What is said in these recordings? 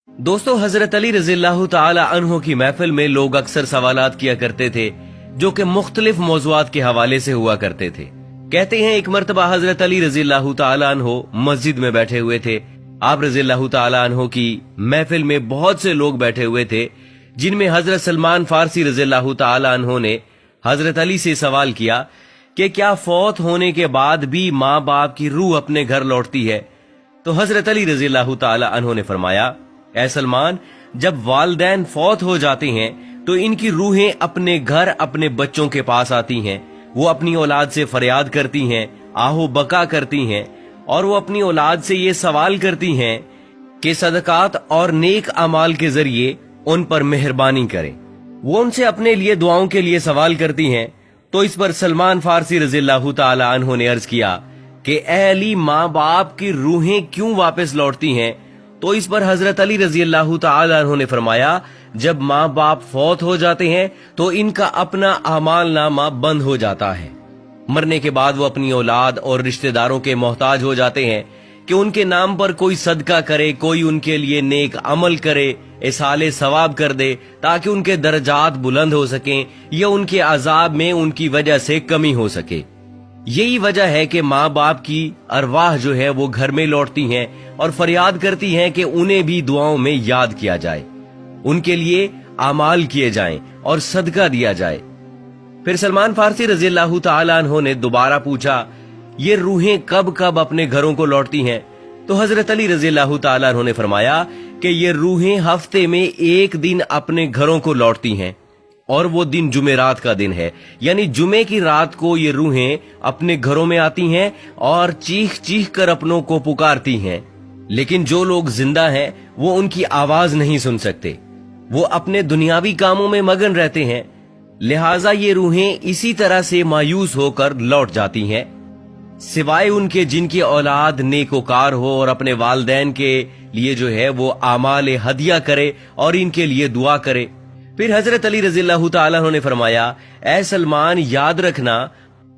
दोस्तों, हजरत अली रजी अल्लाह ताला अन्हो की महफिल में लोग अक्सर सवालात किया करते थे जो कि मुख्तलिफ मौज़ूआत के हवाले से हुआ करते थे। कहते हैं एक मर्तबा हजरत अली रजी अल्लाह ताला अन्हो मस्जिद में बैठे हुए थे। आप रजी अल्लाह ताला अन्हो की महफिल में बहुत से लोग बैठे हुए थे, जिनमें हजरत सलमान फारसी रजी अल्लाह ताला अन्हो ने हजरत अली से सवाल किया कि क्या फौत होने के बाद भी माँ बाप की रूह अपने घर लौटती है? तो हजरत अली रजी अल्लाह ताला अन्हो ने फरमाया, ऐ सलमान, जब वालिदैन फौत हो जाते हैं तो इनकी रूहें अपने घर अपने बच्चों के पास आती हैं। वो अपनी औलाद से फरियाद करती हैं, आहो बका करती हैं, और वो अपनी औलाद से ये सवाल करती हैं कि सदकात और नेक अमाल के जरिए उन पर मेहरबानी करें। वो उनसे अपने लिए दुआओं के लिए सवाल करती हैं। तो इस पर सलमान फारसी रजी अल्लाह ताला अन्हो ने अर्ज किया कि ऐ अली, माँ बाप की रूहें क्यों वापस लौटती हैं? तो इस पर हजरत अली रजी अल्लाह ताला अन्हो ने फरमाया, जब माँ बाप फौत हो जाते हैं तो इनका अपना अमाल नामा बंद हो जाता है। मरने के बाद वो अपनी औलाद और रिश्तेदारों के मोहताज हो जाते हैं कि उनके नाम पर कोई सदका करे, कोई उनके लिए नेक अमल करे, इसाले सवाब कर दे, ताकि उनके दर्जात बुलंद हो सकें या उनके अजाब में उनकी वजह से कमी हो सके। यही वजह है कि माँ बाप की अरवाह जो है वो घर में लौटती हैं और फरियाद करती हैं कि उन्हें भी दुआओं में याद किया जाए, उनके लिए आमाल किए जाएं और सदका दिया जाए। फिर सलमान फारसी रजी अल्लाह ताला अन्हो ने दोबारा पूछा, ये रूहें कब कब अपने घरों को लौटती हैं? तो हजरत अली रजी अल्लाह ताला अन्हो ने फरमाया कि ये रूहें हफ्ते में एक दिन अपने घरों को लौटती हैं, और वो दिन जुमेरात का दिन है, यानी जुमे की रात को ये रूहें अपने घरों में आती हैं और चीख चीख कर अपनों को पुकारती हैं। लेकिन जो लोग जिंदा हैं वो उनकी आवाज नहीं सुन सकते, वो अपने दुनियावी कामों में मगन रहते हैं। लिहाजा ये रूहें इसी तरह से मायूस होकर लौट जाती हैं, सिवाय उनके जिनकी औलाद नेकोकार हो और अपने वालिदैन के लिए जो है वो आमाल हदिया करे और इनके लिए दुआ करे। फिर हजरत अली रजी अल्लाह ताला ने फरमाया, ऐ सलमान, याद रखना,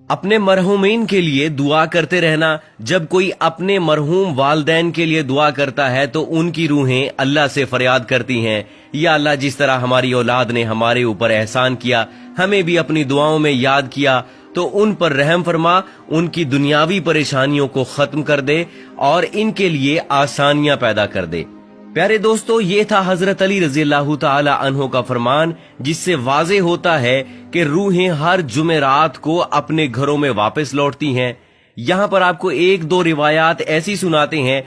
अपने मरहूमीन के लिए दुआ करते रहना। जब कोई अपने मरहूम वालिदैन के लिए दुआ करता है तो उनकी रूहें अल्लाह से फरियाद करती हैं, या अल्लाह, जिस तरह हमारी औलाद ने हमारे ऊपर एहसान किया, हमें भी अपनी दुआओं में याद किया, तो उन पर रहम फरमा, उनकी दुनियावी परेशानियों को खत्म कर दे और इनके लिए आसानियां पैदा कर दे। प्यारे दोस्तों, ये था हजरत अली रजी अल्लाह ताला अन्हो का फरमान, जिससे वाज़े होता है कि रूहें हर जुमेरात को अपने घरों में वापस लौटती हैं। यहाँ पर आपको एक दो रिवायात ऐसी सुनाते हैं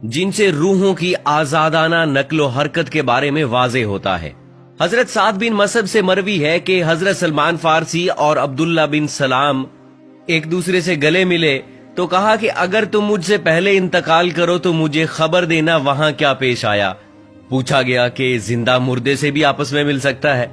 जिनसे रूहों की आजादाना नक्लो हरकत के बारे में वाज़े होता है। हजरत साद बिन मसब से मरवी है कि हजरत सलमान फारसी और अब्दुल्ला बिन सलाम एक दूसरे से गले मिले तो कहा कि अगर तुम मुझसे पहले इंतकाल करो तो मुझे खबर देना वहां क्या पेश आया। पूछा गया कि जिंदा मुर्दे से भी आपस में मिल सकता है?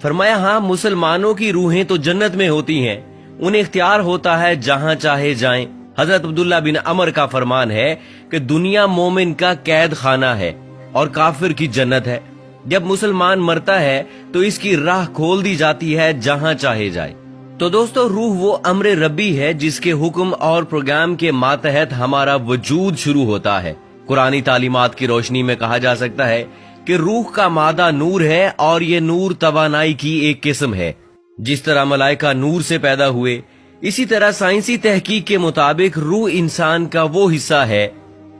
फरमाया, हाँ, मुसलमानों की रूहें तो जन्नत में होती हैं, उन्हें इख्तियार होता है जहां चाहे जाएं। हजरत अब्दुल्ला बिन अमर का फरमान है कि दुनिया मोमिन का कैद खाना है और काफिर की जन्नत है। जब मुसलमान मरता है तो इसकी राह खोल दी जाती है जहां चाहे जाए। तो दोस्तों, रूह वो अम्र रब्बी है जिसके हुक्म और प्रोग्राम के मातहत हमारा वजूद शुरू होता है। कुरानी तालीमात की रोशनी में कहा जा सकता है कि रूह का मादा नूर है और ये नूर तवानाई की एक किस्म है। जिस तरह मलाइका नूर से पैदा हुए, इसी तरह साइंसी तहकीक के मुताबिक रूह इंसान का वो हिस्सा है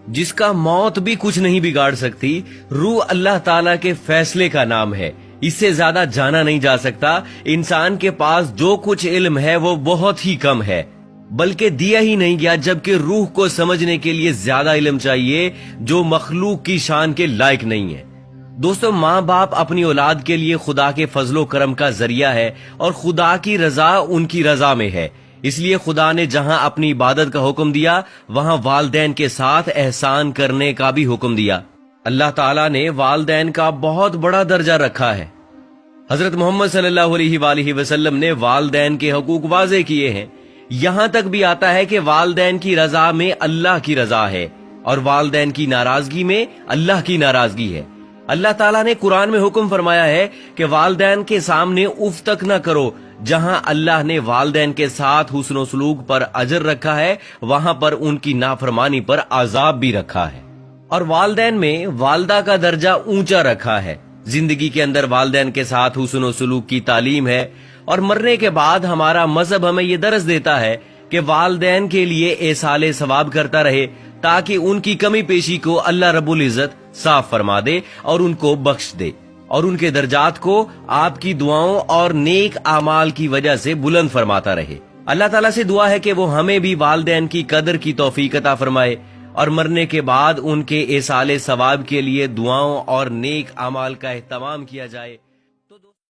जिसका मौत भी कुछ नहीं बिगाड़ सकती। रूह अल्लाह ताला के फैसले का नाम है, इससे ज्यादा जाना नहीं जा सकता। इंसान के पास जो कुछ इल्म है वो बहुत ही कम है, बल्कि दिया ही नहीं गया, जबकि रूह को समझने के लिए ज्यादा इल्म चाहिए जो मखलूक की शान के लायक नहीं है। दोस्तों, माँ बाप अपनी औलाद के लिए खुदा के फजलो करम का जरिया है और खुदा की रजा उनकी रजा में है। इसलिए खुदा ने जहां अपनी इबादत का हुक्म दिया वहां वालिदैन के साथ एहसान करने का भी हुक्म दिया। अल्लाह ताला ने वालिदैन का बहुत बड़ा दर्जा रखा है। हजरत मोहम्मद सल्लल्लाहु अलैहि वसल्लम ने वालिदैन के हकूक वाज़े किए हैं। यहाँ तक भी आता है कि वालिदैन की रजा में अल्लाह की रजा है और वालिदैन की नाराजगी में अल्लाह की नाराजगी है। अल्लाह ताला ने कुरान में हुक्म फरमाया है कि वालिदैन के सामने उफ तक न करो। जहां अल्लाह ने वालिदैन के साथ हुस्न सलूक पर अजर रखा है, वहां पर उनकी नाफरमानी पर अजाब भी रखा है। اور والدین میں والدہ کا درجہ اونچا رکھا ہے۔ زندگی کے اندر والدین کے ساتھ حسن و سلوک کی تعلیم ہے، اور مرنے کے بعد ہمارا مذہب ہمیں یہ درس دیتا ہے کہ والدین کے لیے ایصال ثواب کرتا رہے، تاکہ ان کی کمی پیشی کو اللہ رب العزت صاف فرما دے اور ان کو بخش دے، اور ان کے درجات کو آپ کی دعاؤں اور نیک اعمال کی وجہ سے بلند فرماتا رہے۔ اللہ تعالیٰ سے دعا ہے کہ وہ ہمیں بھی والدین کی قدر کی توفیق عطا فرمائے، اور مرنے کے بعد ان کے ایصال ثواب کے لیے دعاؤں اور نیک اعمال کا اہتمام کیا جائے۔